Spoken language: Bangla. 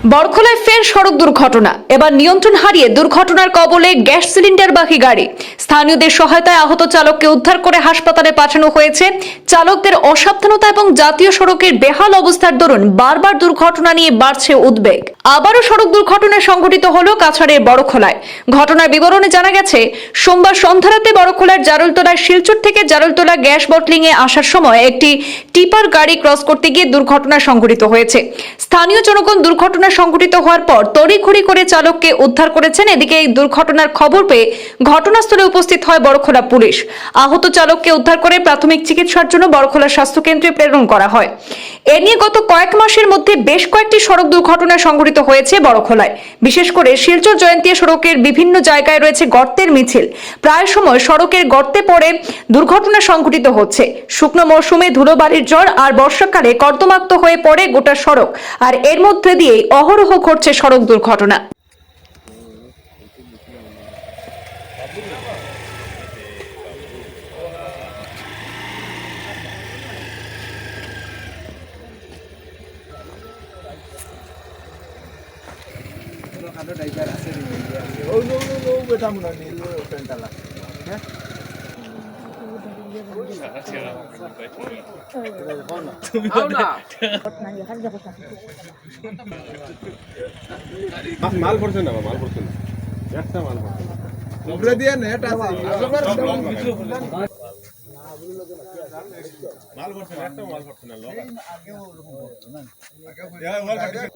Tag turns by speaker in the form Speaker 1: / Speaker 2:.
Speaker 1: বরখলায় ফের সড়ক দুর্ঘটনা। এবার নিয়ন্ত্রণ হারিয়ে দুর্ঘটনার কবলে গ্যাস সিলিন্ডারবাহী গাড়ি। স্থানীয়দের সহায়তায় আহত চালককে উদ্ধার করে হাসপাতালে পাঠানো হয়েছে। চালকদের অসাবধানতা এবং জাতীয় সড়কের বেহাল অবস্থার দরুন বারবার দুর্ঘটনা নিয়ে বাড়ছে উদ্বেগ। আবারও সড়ক দুর্ঘটনা সংঘটিত হলো কাছাড়ের বরখলায়। ঘটনার বিবরণে জানা গেছে, সোমবার সন্ধ্যারাতে বরখলার জারুলতলার শিলচর থেকে জারুলতলা গ্যাস বটলিং এ আসার সময় একটি টিপার গাড়ি ক্রস করতে গিয়ে দুর্ঘটনা সংঘটিত হয়েছে। স্থানীয় জনগণ দুর্ঘটনা সংঘটিত হওয়ার পর তড়িঘড়ি করে চালককে উদ্ধার করেছেন। এদিকে এই দুর্ঘটনার খবর পেয়ে ঘটনাস্থলে উপস্থিত হয় বরখলা পুলিশ। আহত চালককে উদ্ধার করে প্রাথমিক চিকিৎসার জন্য বরখলা স্বাস্থ্য কেন্দ্রে প্রেরণ করা হয়। এ নিয়ে গত কয়েক মাসের মধ্যে বেশ কয়েকটি সড়ক দুর্ঘটনা সংঘটিত হয়েছে বরখলায়। বিশেষ করে শিলচর জয়ন্তিয়া সড়কের বিভিন্ন জায়গায় রয়েছে গর্তের মিছিল। প্রায় সময় সড়কের গর্তে পড়ে দুর্ঘটনা সংঘটিত হচ্ছে। শুকনো মৌসুমে ধুলোবালির ঝড় আর বর্ষাকালে কর্দমাক্ত হয়ে পড়ে গোটা সড়ক, আর এর মধ্যে দিয়ে অহরহ ঘটছে সড়ক দুর্ঘটনা।
Speaker 2: মাল পড়ছে না, মাল পড়ছে না, একটা মাল পড়ছে না। উপরে দিয়ে নেট আছে, মাল পড়ছে না, একটা মাল পড়ছে না। লোক আগে মাল পড়ছে।